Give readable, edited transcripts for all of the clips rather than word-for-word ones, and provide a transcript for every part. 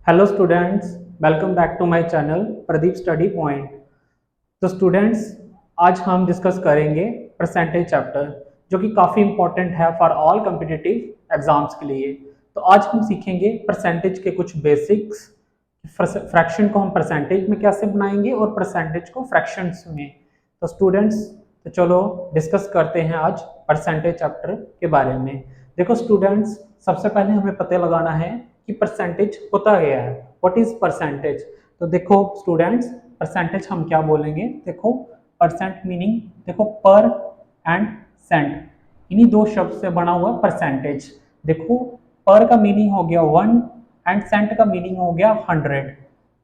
Hello students, welcome back to my channel Pradeep study point. तो students, आज हम discuss करेंगे परसेंटेज चैप्टर, जो कि काफ़ी इंपॉर्टेंट है फॉर ऑल कॉम्पिटिटिव एग्जाम्स के लिए। तो आज हम सीखेंगे परसेंटेज के कुछ बेसिक्स, फ्रैक्शन को हम परसेंटेज में कैसे बनाएंगे और परसेंटेज को फ्रैक्शंस में। तो स्टूडेंट्स, तो चलो डिस्कस करते हैं आज परसेंटेज चैप्टर के बारे में। देखो स्टूडेंट्स, सबसे पहले हमें पता लगाना है कि परसेंटेज होता क्या है, व्हाट इज परसेंटेज। तो देखो स्टूडेंट्स, परसेंटेज हम क्या बोलेंगे, देखो परसेंट मीनिंग देखो पर एंड सेंट, इन्हीं दो शब्द से बना हुआ परसेंटेज। देखो पर का मीनिंग हो गया 1 एंड सेंट का मीनिंग हो गया 100।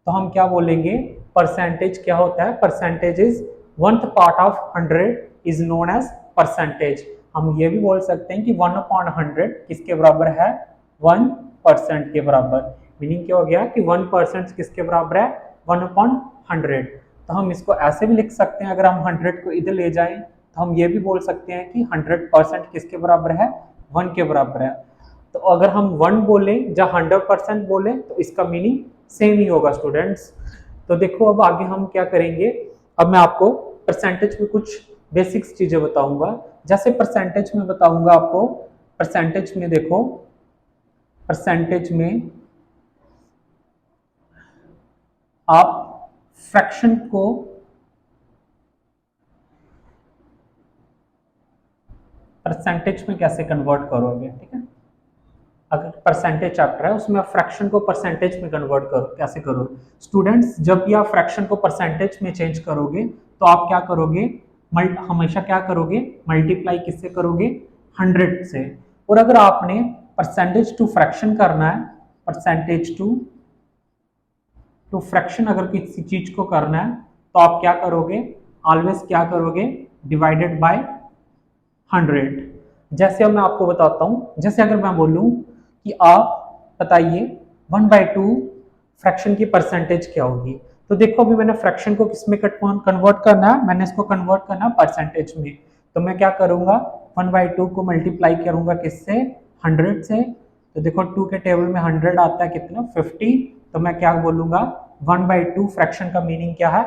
तो हम क्या बोलेंगे, परसेंटेज क्या होता है, percentage is 1th part of 100 is known as percentage. हम ये भी बोल सकते हैं कि 1/100 किसके बराबर है, 1% के बराबर। मीनिंग क्या हो गया कि 1% किसके बराबर है, 1/100। तो हम इसको ऐसे भी लिख सकते हैं, अगर हम 100 को इधर ले जाएं तो हम ये भी बोल सकते हैं कि 100% किसके बराबर है, 1 के बराबर है। तो अगर हम 1 बोले या 100% बोले तो इसका मीनिंग सेम ही होगा स्टूडेंट्स। तो देखो अब आगे हम क्या करेंगे, अब मैं आपको परसेंटेज में कुछ बेसिक्स चीजें बताऊंगा। जैसे परसेंटेज में बताऊंगा आपको, परसेंटेज में देखो, परसेंटेज में आप फ्रैक्शन को परसेंटेज में कैसे कन्वर्ट करोगे, ठीक है। अगर परसेंटेज चैप्टर है उसमें आप फ्रैक्शन को परसेंटेज में कन्वर्ट करो, कैसे करोगे स्टूडेंट्स। जब भी आप फ्रैक्शन को परसेंटेज में चेंज करोगे तो आप क्या करोगे, हमेशा क्या करोगे, मल्टीप्लाई किससे करोगे, 100 से। और अगर आपने परसेंटेज टू फ्रैक्शन करना है, परसेंटेज टू फ्रैक्शन अगर किसी चीज को करना है तो आप क्या करोगे, ऑलवेज क्या करोगे, डिवाइडेड बाय 100। जैसे अब मैं आपको बताता हूं, जैसे अगर मैं बोलूं कि आप बताइए 1/2 फ्रैक्शन की परसेंटेज क्या होगी। तो देखो अभी मैंने फ्रैक्शन को किस में कन्वर्ट करना है, मैंने इसको कन्वर्ट करना है परसेंटेज में। तो मैं क्या करूंगा, 1/2 को मल्टीप्लाई करूंगा किससे, 100 से। तो देखो 2 के टेबल में 100 आता है कितना, 50। तो मैं क्या बोलूंगा, 1/2 फ्रैक्शन का मीनिंग क्या है,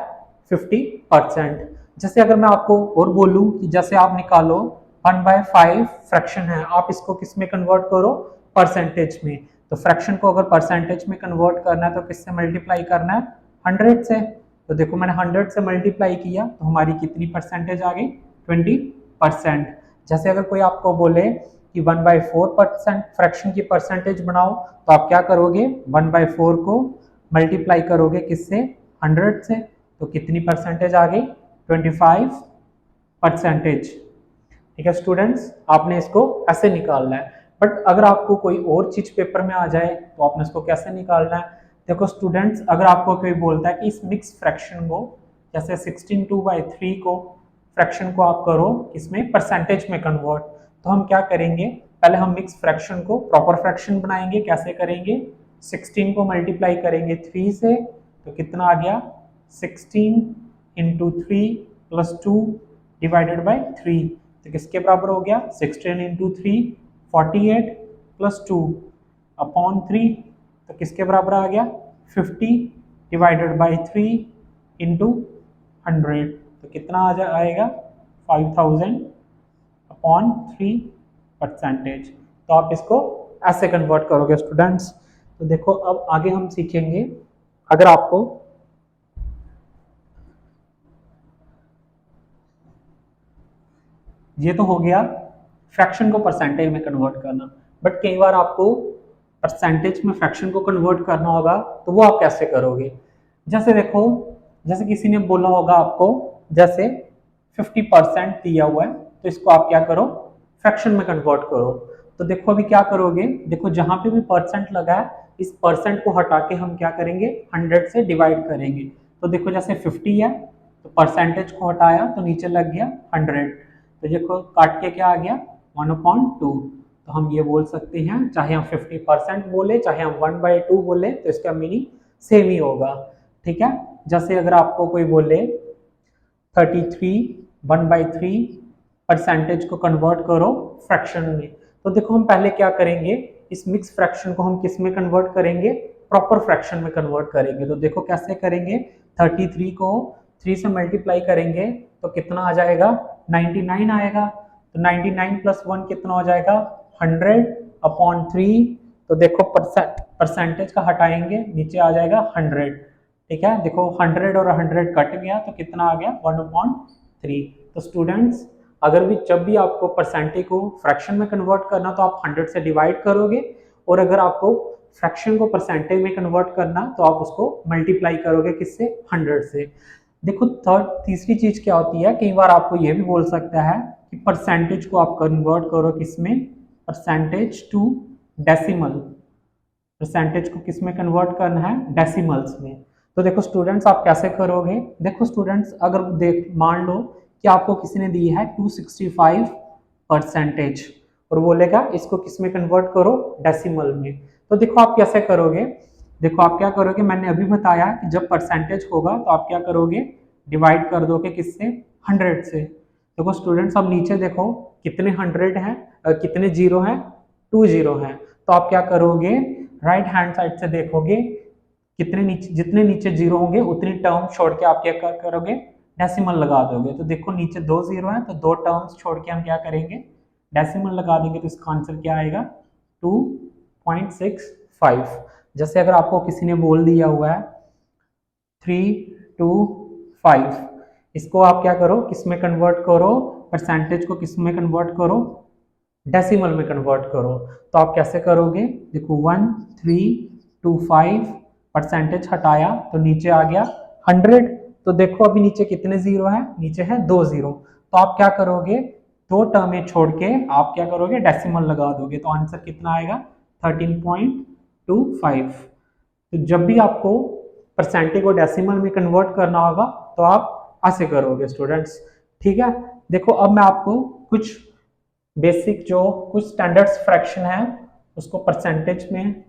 50%। जैसे अगर मैं आपको और बोलूं कि जैसे आप निकालो 1/5 फ्रैक्शन है, आप इसको किस में कन्वर्ट करो, परसेंटेज में। तो फ्रैक्शन को अगर परसेंटेज में कन्वर्ट करना है तो किससे मल्टीप्लाई करना है, 100 से। तो देखो मैंने 100 से मल्टीप्लाई किया तो हमारी कितनी परसेंटेज आ गई, 20%। जैसे अगर कोई आपको बोले कि 1/4% फ्रैक्शन की परसेंटेज बनाओ तो आप क्या करोगे, 1/4 को मल्टीप्लाई करोगे किससे, 100 से। तो कितनी परसेंटेज आ गई, 25%। ठीक है स्टूडेंट्स, आपने इसको ऐसे निकालना है। बट अगर आपको कोई और चीज पेपर में आ जाए तो आपने इसको कैसे निकालना है। देखो स्टूडेंट्स, अगर आपको कोई बोलता है कि इस मिक्स फ्रैक्शन को, जैसे 16/3 को फ्रैक्शन को आप करो इसमें परसेंटेज में कन्वर्ट, तो हम क्या करेंगे, पहले हम मिक्स फ्रैक्शन को प्रॉपर फ्रैक्शन बनाएंगे। कैसे करेंगे, 16 को मल्टीप्लाई करेंगे 3 से, तो कितना आ गया, 16 × 3 + 2 डिवाइडेड बाई 3। तो किसके बराबर हो गया, 16 × 3 48 + 2 अपॉन 3। तो किसके बराबर आ गया, 50 डिवाइडेड बाई 3 × 100। तो कितना आएगा, 5000 अपॉन 3 परसेंटेज। तो आप इसको ऐसे कन्वर्ट करोगे स्टूडेंट्स। तो देखो अब आगे हम सीखेंगे, अगर आपको ये तो हो गया फ्रैक्शन को परसेंटेज में कन्वर्ट करना। बट कई बार आपको परसेंटेज में फ्रैक्शन को कन्वर्ट करना होगा, तो वो आप कैसे करोगे। जैसे देखो, जैसे किसी ने बोला होगा आपको, जैसे 50% दिया हुआ है तो इसको आप क्या करो, फ्रैक्शन में कन्वर्ट करो। तो देखो अभी क्या करोगे, देखो जहां पे भी परसेंट लगा है इस परसेंट को हटा के हम क्या करेंगे, 100 से डिवाइड करेंगे। तो देखो जैसे 50 है तो परसेंटेज को हटाया तो नीचे लग गया 100। तो देखो काट के क्या आ गया, 1/2। तो हम ये बोल सकते हैं, चाहे हम 50% बोले चाहे हम 1/2 बोले, तो इसका मीनिंग सेम ही होगा। ठीक है, जैसे अगर आपको कोई बोले 33 1/3 परसेंटेज को कन्वर्ट करो फ्रैक्शन में, तो देखो हम पहले क्या करेंगे, इस मिक्स फ्रैक्शन को हम किस में कन्वर्ट करेंगे, प्रॉपर फ्रैक्शन में कन्वर्ट करेंगे। तो देखो कैसे करेंगे, 33 को 3 से मल्टीप्लाई करेंगे तो कितना आ जाएगा, 99 आएगा। तो 99 प्लस 1 कितना हो जाएगा, 100/3। तो देखो परसेंटेज का हटाएंगे, नीचे आ जाएगा 100। ठीक है, देखो 100 और 100 कट गया तो कितना आ गया, 1/3। तो स्टूडेंट्स, अगर भी जब भी आपको परसेंटेज को फ्रैक्शन में कन्वर्ट करना तो आप 100 से डिवाइड करोगे, और अगर आपको फ्रैक्शन को परसेंटेज में कन्वर्ट करना तो आप उसको मल्टीप्लाई करोगे किससे, 100 से। देखो तीसरी चीज क्या होती है, कई बार आपको ये भी बोल सकता है कि परसेंटेज को आप कन्वर्ट करो किसमें, परसेंटेज टू डेसिमल। परसेंटेज को किस में कन्वर्ट करना है, डेसिमल्स में। तो देखो स्टूडेंट्स आप कैसे करोगे, देखो स्टूडेंट्स अगर देख मान लो कि आपको किसी ने दी है 265 परसेंटेज और बोलेगा इसको किस में कन्वर्ट करो, डेसिमल में। तो देखो आप कैसे करोगे, देखो आप क्या करोगे, मैंने अभी बताया कि जब परसेंटेज होगा तो आप क्या करोगे, डिवाइड कर दोगे किससे, 100 से। देखो स्टूडेंट्स अब नीचे देखो कितने 100 हैं, कितने जीरो हैं, 2 जीरो हैं। तो आप क्या करोगे, राइट हैंड साइड से देखोगे कितने नीचे, जितने नीचे जीरो होंगे उतनी टर्म छोड़ के आप क्या करोगे, डेसिमल लगा दोगे। तो देखो नीचे 2 जीरो हैं तो 2 टर्म्स छोड़ के हम क्या करेंगे, डेसिमल लगा देंगे। तो इसका आंसर क्या आएगा, 2.65। जैसे अगर आपको किसी ने बोल दिया हुआ है 325, इसको आप क्या करो, किस में कन्वर्ट करो, परसेंटेज को किस में कन्वर्ट करो, डेसिमल में कन्वर्ट करो। तो आप कैसे करोगे, देखो 1325 परसेंटेज हटाया तो नीचे आ गया 100। तो देखो अभी नीचे कितने जीरो है, नीचे है 2 जीरो। तो आप क्या करोगे, 2 टर्में छोड़ के आप क्या करोगे, डेसिमल लगा दोगे। तो आंसर कितना आएगा, 13.25। तो जब भी आपको परसेंटेज को डेसिमल में कन्वर्ट करना होगा तो आप ऐसे करोगे स्टूडेंट्स। ठीक है, देखो अब मैं आपको कुछ बेसिक जो कुछ स्टैंडर्ड्स फ्रैक्शन है उसको परसेंटेज में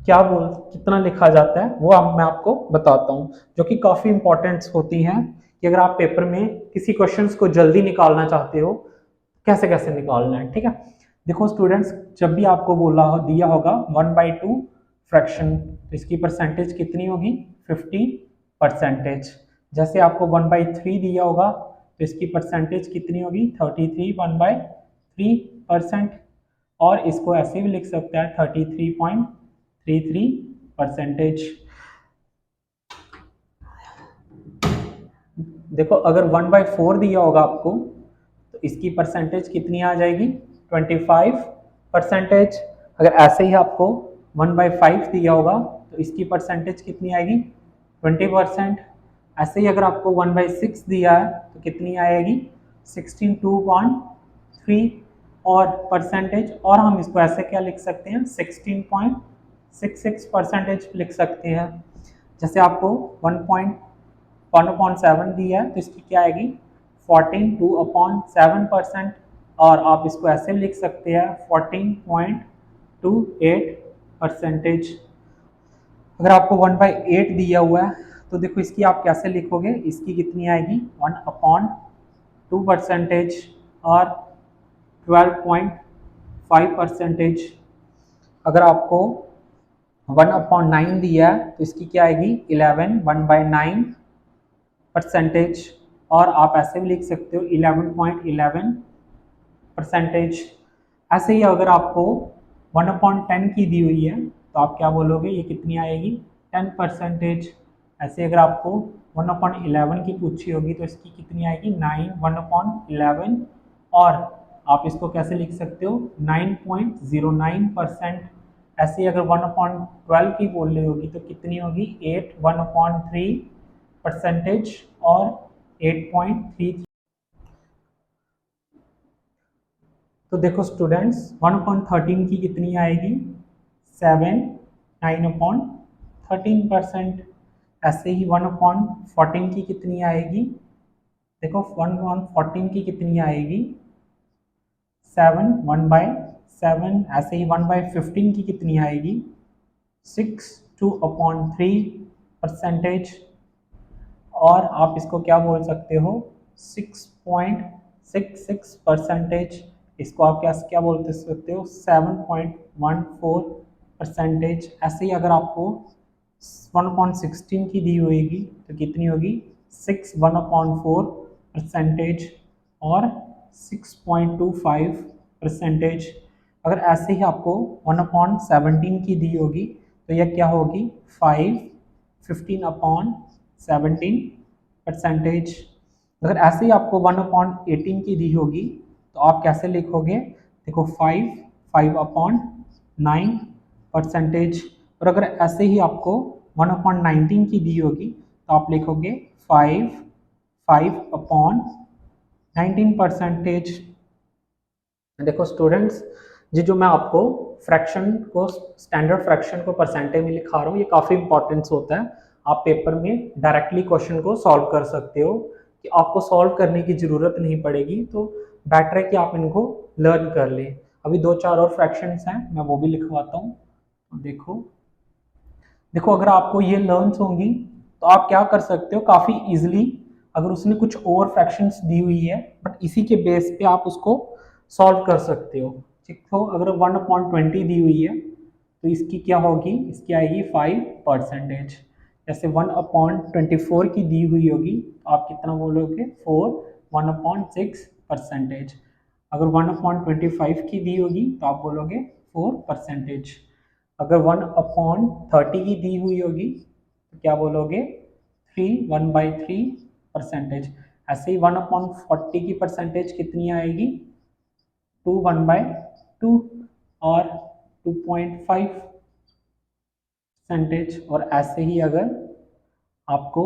क्या बोल कितना लिखा जाता है वो अब मैं आपको बताता हूँ, जो कि काफ़ी इंपॉर्टेंट होती हैं कि अगर आप पेपर में किसी क्वेश्चंस को जल्दी निकालना चाहते हो कैसे कैसे निकालना है। ठीक है, देखो स्टूडेंट्स जब भी आपको बोला हो दिया होगा 1/2 फ्रैक्शन तो इसकी परसेंटेज कितनी होगी, 50%। जैसे आपको 1/3 दिया होगा तो इसकी परसेंटेज कितनी होगी, 33 1/3%। और इसको ऐसे भी लिख सकते हैं 33.33%। देखो अगर 1/4 दिया होगा आपको तो इसकी परसेंटेज कितनी आ जाएगी, 25%। अगर ऐसे ही आपको 1/5 दिया होगा तो इसकी परसेंटेज कितनी आएगी, 20%। ऐसे ही अगर आपको 1/6 दिया है तो कितनी आएगी, 16.3 और परसेंटेज। और हम इसको ऐसे क्या लिख सकते हैं, 16.66% लिख सकते हैं। जैसे आपको 1/7 दिया है तो इसकी क्या आएगी, 14.2/7%। और आप इसको ऐसे लिख सकते हैं 14.28%। अगर आपको 1/8 दिया हुआ है तो देखो इसकी आप कैसे लिखोगे, इसकी कितनी आएगी, 1/2% और 12.5%। अगर आपको 1/9 दिया है तो इसकी क्या आएगी, 1/9%। और आप ऐसे भी लिख सकते हो 11.11%। ऐसे ही अगर आपको 1/10 की दी हुई है तो आप क्या बोलोगे, ये कितनी आएगी, 10%। ऐसे अगर आपको 1/11 की पूछी होगी तो इसकी कितनी आएगी, 1/11। और आप इसको कैसे लिख सकते हो, 9.09%। ऐसे ही अगर 1/12 की बोल रही होगी तो कितनी होगी, 1/3% और 8.3। तो देखो स्टूडेंट्स 1/13 की कितनी आएगी, 7, 9/13%। ऐसे ही 1/14 की कितनी आएगी, देखो 1/14 की कितनी आएगी, 7, 1/7। ऐसे ही 1/15 की कितनी आएगी, 6, 2/3%। और आप इसको क्या बोल सकते हो, 6.66%। इसको आप क्या क्या बोलते सकते हो, 7.14 परसेंटेज। ऐसे ही अगर आपको 1/16 की दी होगी तो कितनी होगी 6 1/4 परसेंटेज और 6.25 परसेंटेज। अगर ऐसे ही आपको 1/17 की दी होगी तो यह क्या होगी 15/17 परसेंटेज। अगर ऐसे ही आपको 1/18 की दी होगी तो आप कैसे लिखोगे, देखो 5/9 परसेंटेज। और अगर ऐसे ही आपको 1/19 की दी होगी तो आप लिखोगे 5/19 परसेंटेज। देखो स्टूडेंट्स, ये जो मैं आपको फ्रैक्शन को, स्टैंडर्ड फ्रैक्शन को परसेंटेज में लिखा रहा हूँ, ये काफ़ी इंपॉर्टेंस होता है। आप पेपर में डायरेक्टली क्वेश्चन को सॉल्व कर सकते हो, कि आपको सॉल्व करने की ज़रूरत नहीं पड़ेगी, तो बेटर है कि आप इनको लर्न कर लें। अभी 2-4 और फ्रैक्शंस हैं, मैं वो भी लिखवाता हूँ। देखो देखो अगर आपको ये लर्न्स होंगी तो आप क्या कर सकते हो काफ़ी इजीली, अगर उसने कुछ और फ्रैक्शंस दी हुई है बट इसी के बेस पे आप उसको सॉल्व कर सकते हो। ठीक, तो अगर 1/20 दी हुई है तो इसकी क्या होगी, इसकी आएगी 5 परसेंटेज। जैसे 1/24 की दी हुई होगी तो आप कितना बोलोगे 4 1/6 परसेंटेज। अगर 1/25 की दी होगी तो आप बोलोगे 4 परसेंटेज। अगर 1/30 की दी हुई होगी तो क्या बोलोगे 1/3 परसेंटेज। ऐसे ही 1/40 की परसेंटेज कितनी आएगी 1/2 और 2.5 परसेंटेज। और ऐसे ही अगर आपको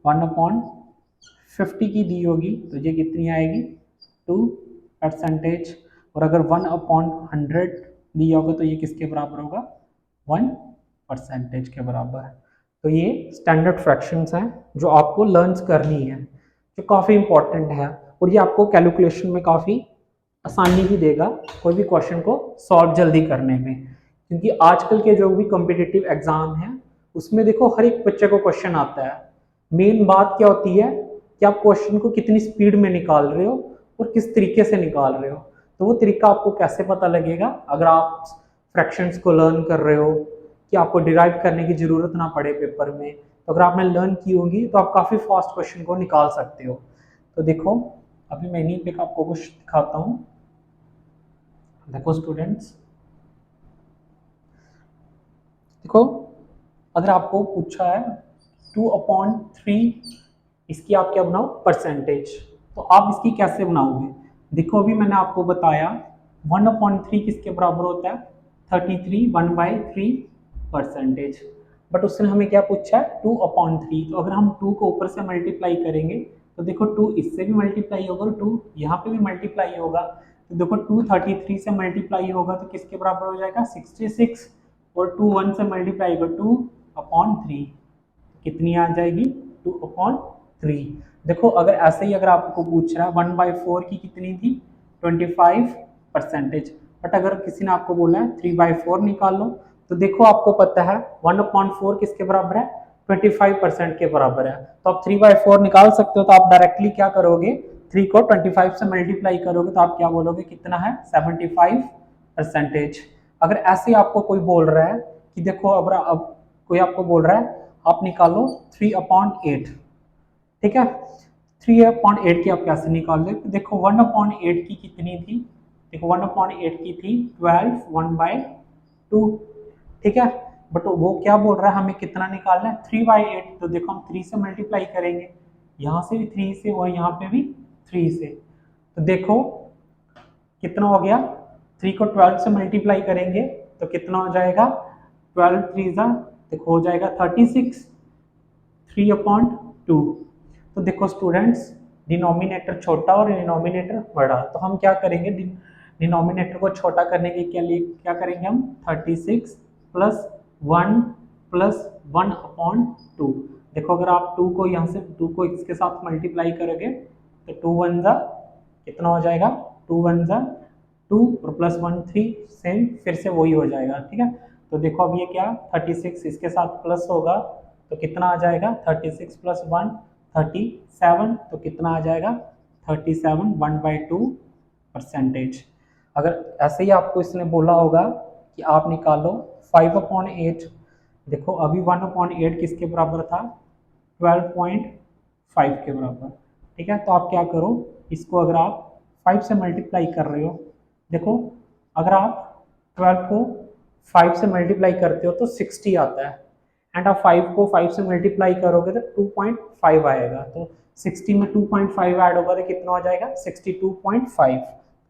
1/50 की दी होगी तो ये कितनी आएगी 2 परसेंटेज। और अगर 1/100 दिया होगा तो ये किसके बराबर होगा 1 परसेंटेज के बराबर। तो ये स्टैंडर्ड फ्रैक्शंस हैं जो आपको लर्न करनी है, जो काफ़ी इंपॉर्टेंट है, और ये आपको कैलकुलेशन में काफ़ी आसानी भी देगा कोई भी क्वेश्चन को सॉल्व जल्दी करने में। क्योंकि आजकल के जो भी कॉम्पिटिटिव एग्जाम हैं उसमें देखो हर एक बच्चे को क्वेश्चन आता है। मेन बात क्या होती है कि आप क्वेश्चन को कितनी स्पीड में निकाल रहे हो और किस तरीके से निकाल रहे हो। तो वो तरीका आपको कैसे पता लगेगा, अगर आप फ्रैक्शंस को लर्न कर रहे हो कि आपको डिराइव करने की जरूरत ना पड़े पेपर में, तो अगर आपने लर्न की होगी तो आप काफ़ी फास्ट क्वेश्चन को निकाल सकते हो। तो देखो अभी मैं इन्हीं पे आपको कुछ दिखाता हूँ। देखो स्टूडेंट्स, देखो अगर आपको पूछा है 2/3 इसकी आप क्या बनाओ परसेंटेज, तो आप इसकी कैसे बनाओगे। देखो अभी मैंने आपको बताया 1/3 किसके बराबर होता है 33 1/3 परसेंटेज। बट उसने हमें क्या पूछा है 2/3, तो अगर हम 2 को ऊपर से मल्टीप्लाई करेंगे तो देखो 2 इससे भी मल्टीप्लाई होगा और 2 यहाँ पे भी मल्टीप्लाई होगा। तो देखो 2 33 से मल्टीप्लाई होगा तो किसके बराबर हो जाएगा 66, और 2 1 से मल्टीप्लाई होगा 2/3, कितनी आ जाएगी 2/3। देखो अगर ऐसे ही अगर आपको पूछ रहा है 1/4 की कितनी थी 25 परसेंटेज, बट अगर किसी ने आपको बोला है 3/4 निकाल लो, तो देखो आपको पता है 1/4 किसके बराबर है 25% के बराबर है, तो आप 3/4 निकाल सकते हो। तो आप डायरेक्टली क्या करोगे 3 को 25 से मल्टीप्लाई करोगे तो आप क्या बोलोगे कितना है 75 परसेंटेज। अगर ऐसे आपको कोई बोल रहा है कि देखो अब कोई आपको बोल रहा है आप निकालो 3/8, ठीक है 3/8 की आप कैसे निकाल दे, तो देखो 1/8 की कितनी थी, देखो 1/8 की थी 12 1/2, ठीक है। बट वो क्या बोल रहा है हमें कितना निकालना है 3/8, तो देखो हम 3 से मल्टीप्लाई करेंगे, यहाँ से भी 3 से और यहाँ पे भी 3 से, तो देखो कितना हो गया 3 को 12 से मल्टीप्लाई करेंगे तो कितना हो जाएगा 12 3 जा, देखो हो जाएगा 36 3/2। तो देखो स्टूडेंट्स डिनोमिनेटर छोटा और डिनोमिनेटर बड़ा, तो हम क्या करेंगे डिनोमिनेटर को छोटा करने के लिए क्या करेंगे हम 36 प्लस 1 प्लस 1/2। देखो अगर आप 2 को यहाँ से 2 को इसके साथ मल्टीप्लाई करोगे तो 2 1 जा कितना हो जाएगा 2 1 जा 2 और प्लस 1 3 सेम फिर से वही हो जाएगा, ठीक है। तो देखो अब ये क्या 36 इसके साथ प्लस होगा तो कितना आ जाएगा 36 प्लस 1 37, तो कितना आ जाएगा 37 1/2 परसेंटेज। अगर ऐसे ही आपको इसने बोला होगा कि आप निकालो 5/8, देखो अभी 1/8 किसके बराबर था, 12.5 के बराबर। ठीक है, तो आप क्या करो, इसको अगर आप 5 से मल्टीप्लाई कर रहे हो, देखो अगर आप 12 को 5 से मल्टीप्लाई करते हो तो 60 आता है, एंड आप 5 को 5 से मल्टीप्लाई करोगे तो 2.5 आएगा, तो 60 में 2.5 ऐड होगा तो कितना हो जाएगा, 62.5।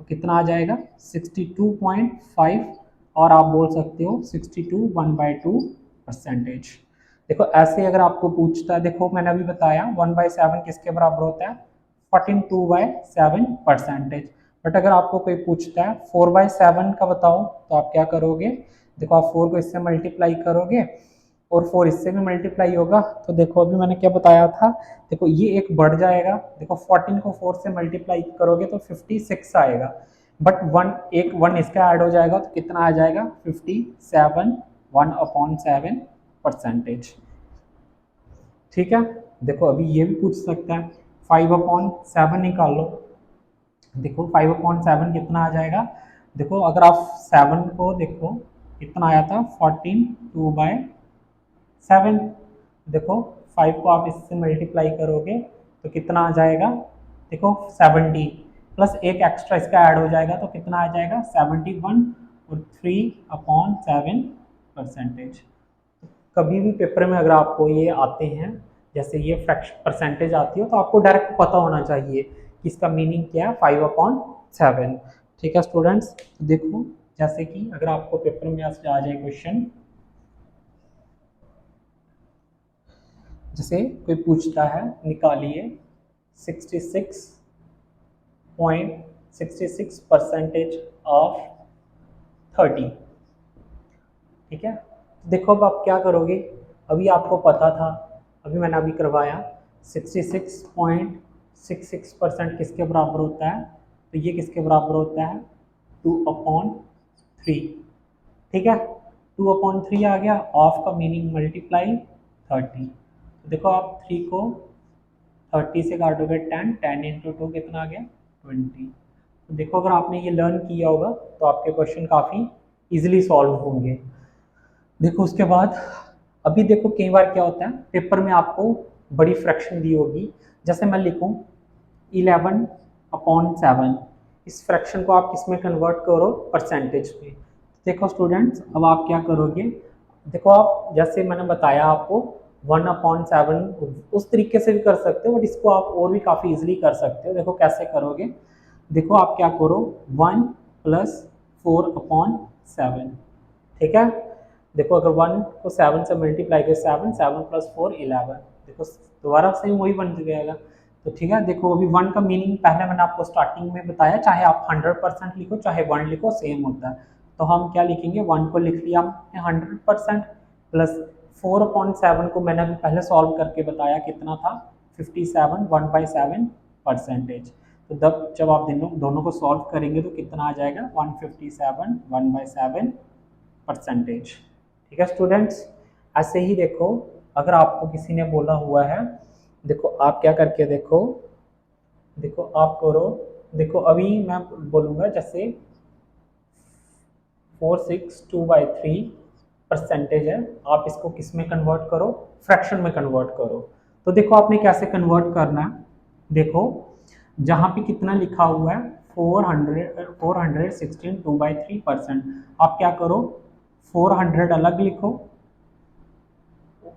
तो कितना आ जाएगा, 62.5, और आप बोल सकते हो 62 1/2%। देखो ऐसे अगर आपको पूछता है, देखो मैंने अभी बताया 1/7 किसके बराबर होता है, 14 2/7%। बट अगर आपको कोई पूछता है 4/7 का बताओ, तो आप क्या करोगे, देखो आप 4 को इससे मल्टीप्लाई करोगे और 4 इससे भी मल्टीप्लाई होगा, तो देखो अभी मैंने क्या बताया था, देखो ये एक बढ़ जाएगा, देखो 14 को 4 से मल्टीप्लाई करोगे तो 56 आएगा, बट एक 1 इसका ऐड हो जाएगा तो कितना आ जाएगा, 57, 1/7%। ठीक है, देखो अभी ये भी पूछ सकता है 5/7 निकाल लो, देखो 5/7 कितना आ जाएगा, देखो अगर आप 7 को देखो कितना आया था, 14 2/7, देखो 5 को आप इससे मल्टीप्लाई करोगे तो कितना आ जाएगा, देखो 70 प्लस एक एक्स्ट्रा इसका ऐड हो जाएगा तो कितना आ जाएगा, 71, और 3/7%। कभी भी पेपर में अगर आपको ये आते हैं, जैसे ये फ्रैक्शन परसेंटेज आती है, तो आपको डायरेक्ट पता होना चाहिए कि इसका मीनिंग क्या है, 5/7। ठीक है स्टूडेंट्स, देखो जैसे कि अगर आपको पेपर में ऐसे आ जाए क्वेश्चन, जैसे कोई पूछता है निकालिए 66.66% ऑफ 30। ठीक है, देखो अब आप क्या करोगे, अभी आपको पता था, अभी मैंने अभी करवाया 66.66% किसके बराबर होता है, तो ये किसके बराबर होता है, 2/3। ठीक है, 2/3 आ गया, ऑफ का मीनिंग मल्टीप्लाई 30। तो देखो आप 3 को 30 से काटोगे 10, 10 इंटू 2 कितना आ गया, 20। तो देखो अगर आपने ये लर्न किया होगा तो आपके क्वेश्चन काफ़ी इजीली सॉल्व होंगे। देखो उसके बाद अभी देखो कई बार क्या होता है, पेपर में आपको बड़ी फ्रैक्शन दी होगी, जैसे मैं लिखूं 11/7, इस फ्रैक्शन को आप किस में कन्वर्ट करो, परसेंटेज में। देखो स्टूडेंट्स अब आप क्या करोगे, देखो आप जैसे मैंने बताया आपको 1/7 उस तरीके से भी कर सकते हो, बट इसको आप और भी काफ़ी इजीली कर सकते हो। देखो कैसे करोगे, देखो आप क्या करो, 1 + 4/7। ठीक है, देखो अगर 1 को 7 से मल्टीप्लाई करें, 7 7 + 4 11, देखो दोबारा सेम वही बन जाएगा। तो ठीक है, देखो अभी 1 का मीनिंग पहले मैंने आपको स्टार्टिंग में बताया, चाहे आप 100% लिखो चाहे 1 लिखो सेम होता है। तो हम क्या लिखेंगे, 1 को लिख लिया हमने 100%, प्लस 4/7 को मैंने अभी पहले सॉल्व करके बताया कितना था, 57, 1/7%। तो जब आप दोनों को सॉल्व करेंगे तो कितना आ जाएगा, 157, 1/7%। ठीक है स्टूडेंट्स, ऐसे ही देखो अगर आपको किसी ने बोला हुआ है, देखो आप क्या करके देखो, देखो आप करो, देखो अभी मैं बोलूँगा जैसे 462/3% है, आप इसको किस में कन्वर्ट करो, फ्रैक्शन में कन्वर्ट करो। तो देखो आपने कैसे कन्वर्ट करना है, देखो जहाँ पे कितना लिखा हुआ है 416 2/3%, आप क्या करो 400 अलग लिखो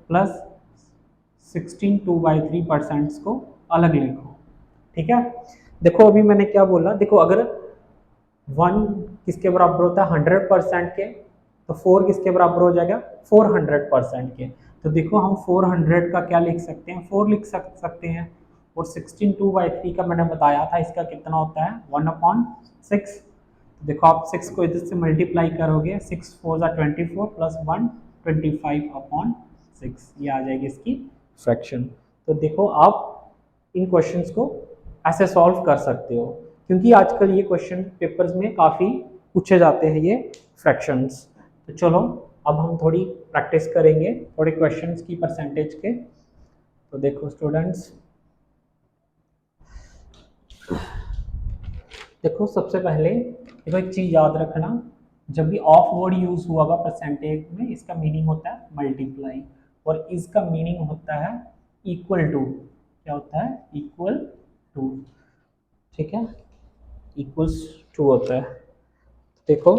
प्लस 16 2/3% को अलग लिखो। ठीक है, देखो अभी मैंने क्या बोला, देखो अगर 1 किसके बराबर होता है 100% के, तो 4 किसके बराबर हो जाएगा 400% के। तो देखो हम 400 का क्या लिख सकते हैं, 4 लिख सकते हैं, और 16 2/3 का मैंने बताया था इसका कितना होता है 1/6। तो देखो आप 6 को इधर से मल्टीप्लाई करोगे, 6 4 24 प्लस 1 25/6, ये आ जाएगी इसकी फ्रैक्शन। तो देखो आप इन क्वेश्चंस को ऐसे सॉल्व कर सकते हो, क्योंकि आजकल ये क्वेश्चन पेपर्स में काफ़ी पूछे जाते हैं ये फ्रैक्शंस। तो चलो अब हम थोड़ी प्रैक्टिस करेंगे थोड़े क्वेश्चंस की परसेंटेज के। तो देखो स्टूडेंट्स, देखो सबसे पहले देखो एक चीज़ याद रखना, जब भी ऑफ वर्ड यूज हुआ होगा परसेंटेज में, इसका मीनिंग होता है मल्टीप्लाई, और इसका मीनिंग होता है इक्वल टू। क्या होता है? Equal to. ठीक है, इक्वल्स टू होता है। देखो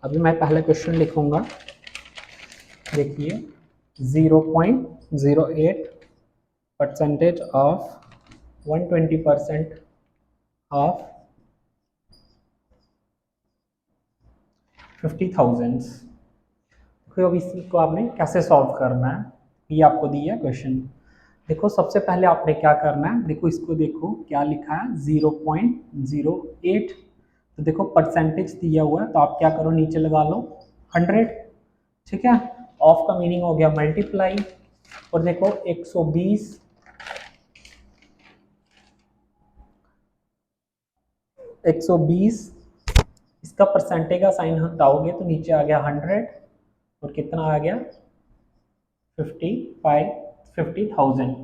अभी मैं पहला क्वेश्चन लिखूंगा। देखिए 0.08 परसेंटेज ऑफ 120% ऑफ 50,000। देखो अब इसी को आपने कैसे सॉल्व करना है, ये आपको दिया है क्वेश्चन। देखो सबसे पहले आपने क्या करना है, देखो इसको देखो क्या लिखा है 0.08। तो देखो परसेंटेज दिया हुआ है तो आप क्या करो, नीचे लगा लो 100। ठीक है, ऑफ का मीनिंग हो गया मल्टीप्लाई, और देखो 120 इसका परसेंटेज का साइन हटाओगे तो नीचे आ गया 100, और कितना आ गया 50,000।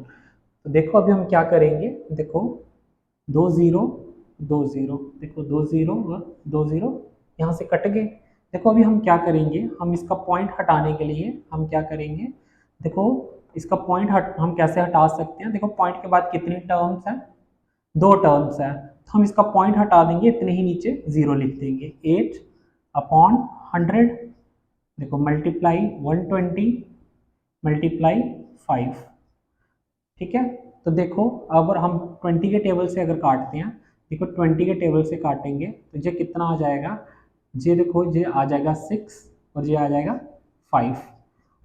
तो देखो अभी हम क्या करेंगे, देखो 2 0 2 0, देखो 2 0 और 2 0 यहाँ से कट गए। देखो अभी हम क्या करेंगे, हम इसका पॉइंट हटाने के लिए हम क्या करेंगे, देखो इसका पॉइंट हम कैसे हटा सकते हैं। देखो पॉइंट के बाद कितनी टर्म्स हैं, 2 टर्म्स है, तो हम इसका पॉइंट हटा देंगे, इतने ही नीचे 0 लिख देंगे। 8/100, देखो मल्टीप्लाई 120 मल्टीप्लाई 5। ठीक है, तो देखो अगर हम 20 के टेबल से अगर काटते हैं, देखो 20 के टेबल से काटेंगे तो ये कितना आ जाएगा, ये देखो ये आ जाएगा 6, और ये आ जाएगा 5,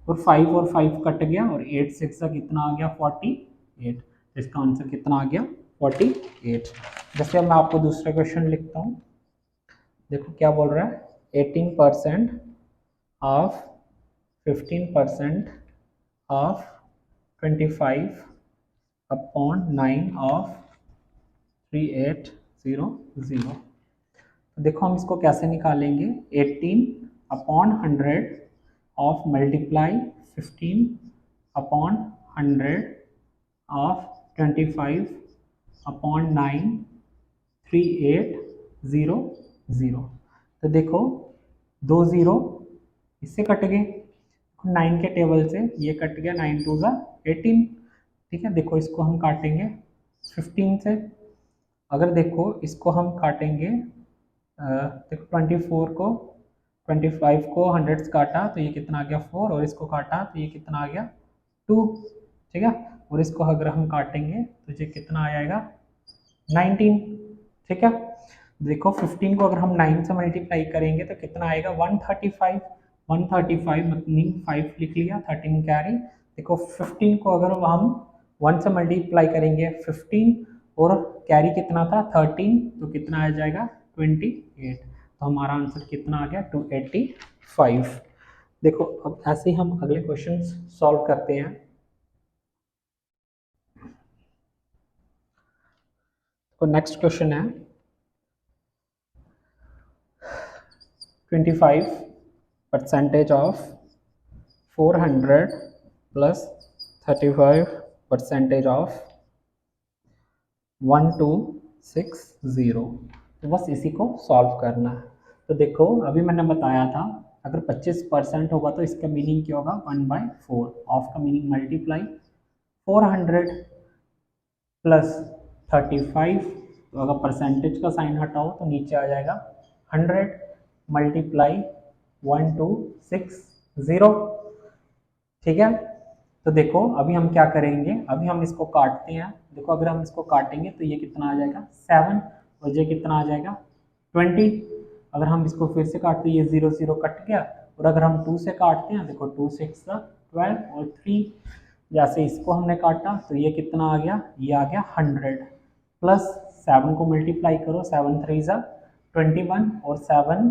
और 5 और 5 कट गया, और 8 6 का कितना आ गया 48। इसका आंसर कितना आ गया 48। जैसे अब मैं आपको दूसरा क्वेश्चन लिखता हूँ। देखो क्या बोल रहा है, 18% ऑफ 15% ऑफ 25/9 ऑफ 3800। तो देखो हम इसको कैसे निकालेंगे, 18/100 ऑफ मल्टीप्लाई 15/100 ऑफ 25/9 3800। तो देखो 2 0 इससे कट गए, 9 के टेबल से ये कट गया, 9 2 18। ठीक है, देखो इसको हम काटेंगे 15 से। अगर देखो इसको हम काटेंगे, देखो 25 को 100 से काटा तो ये कितना आ गया 4, और इसको काटा तो ये कितना आ गया 2। ठीक है, और इसको अगर हम काटेंगे तो ये कितना आ जाएगा 19। ठीक है, देखो 15 को अगर हम 9 से मल्टीप्लाई करेंगे तो कितना आएगा 135। 135 मतलब 5 लिख लिया, 13 कैरी। देखो 15 को अगर हम 1 से मल्टीप्लाई करेंगे 15, और कैरी कितना था 13, तो कितना आ जाएगा 28। तो हमारा आंसर कितना आ गया 285। देखो अब ऐसे ही हम अगले क्वेश्चन सॉल्व करते हैं। तो नेक्स्ट क्वेश्चन है 25% ऑफ 400 प्लस 35% ऑफ 1260। तो बस इसी को सॉल्व करना है। तो देखो अभी मैंने बताया था अगर 25% होगा तो इसका मीनिंग क्या होगा 1/4। ऑफ का मीनिंग मल्टीप्लाई 400 प्लस 35, तो अगर परसेंटेज का साइन हटाओ तो नीचे आ जाएगा 100 मल्टीप्लाई 1260। ठीक है, तो देखो अभी हम क्या करेंगे, अभी हम इसको काटते हैं। देखो अगर हम इसको काटेंगे तो ये कितना आ जाएगा 7, और ये कितना आ जाएगा 20। अगर हम इसको फिर से काटते हैं, ये 0 0 कट गया, और अगर हम 2 से काटते हैं, देखो 2 6 12 और 3, जैसे इसको हमने काटा तो ये कितना आ गया, ये आ गया 100 प्लस 7 को मल्टीप्लाई करो, 7 3 21, और 7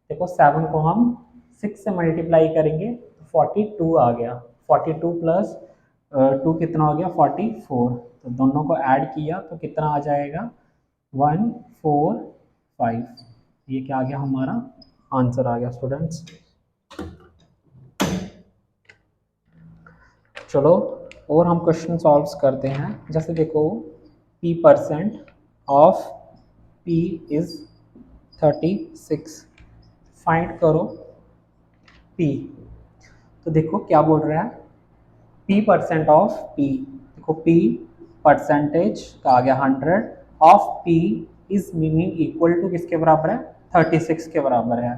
देखो 7 को हम 6 से मल्टीप्लाई करेंगे तो 42 आ गया। 42 प्लस 2 कितना हो गया 44। तो दोनों को ऐड किया तो कितना आ जाएगा 145। ये क्या आ गया, हमारा आंसर आ गया स्टूडेंट्स। चलो और हम क्वेश्चन सॉल्व करते हैं। जैसे देखो p% of p is 36, find करो p। तो देखो क्या बोल रहा है, p% ऑफ p। देखो p परसेंटेज का आ गया 100 of p is meaning equal to किसके बराबर है, 36 के बराबर है।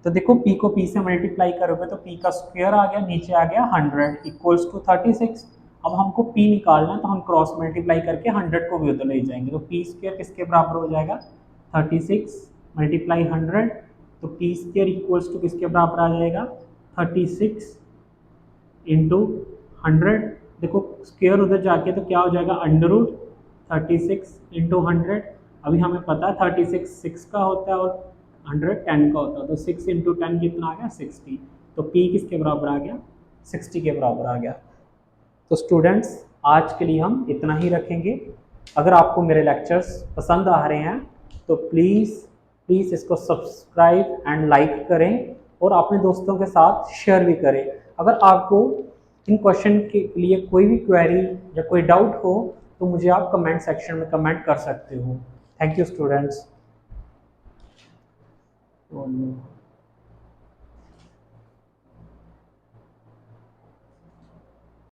तो देखो p को p से मल्टीप्लाई करोगे तो p का स्क्वायर आ गया, नीचे आ गया 100 इक्वल्स टू 36। अब हमको p निकालना है तो हम क्रॉस मल्टीप्लाई करके 100 को भी उधर ले जाएंगे, तो p स्क्वायर किसके बराबर हो जाएगा, 36 मल्टीप्लाई 100, तो p स्क्वायर इक्वल्स टू किसके बराबर आ जाएगा, 36 इंटू 100। देखो स्क्वायर उधर जाके तो क्या हो जाएगा, अंडर रूट 36 इंटू 100। अभी हमें पता है 36 6 का होता है और 100 10 का होता है, तो 6 इंटू 10 कितना आ गया, 60। तो p किसके बराबर आ गया, 60 के बराबर आ गया। तो स्टूडेंट्स आज के लिए हम इतना ही रखेंगे। अगर आपको मेरे लेक्चर्स पसंद आ रहे हैं तो प्लीज़ इसको सब्सक्राइब एंड लाइक करें और अपने दोस्तों के साथ शेयर भी करें। अगर आपको इन क्वेश्चन के लिए कोई भी क्वेरी या कोई डाउट हो तो मुझे आप कमेंट सेक्शन में कमेंट कर सकते हो। Thank you students.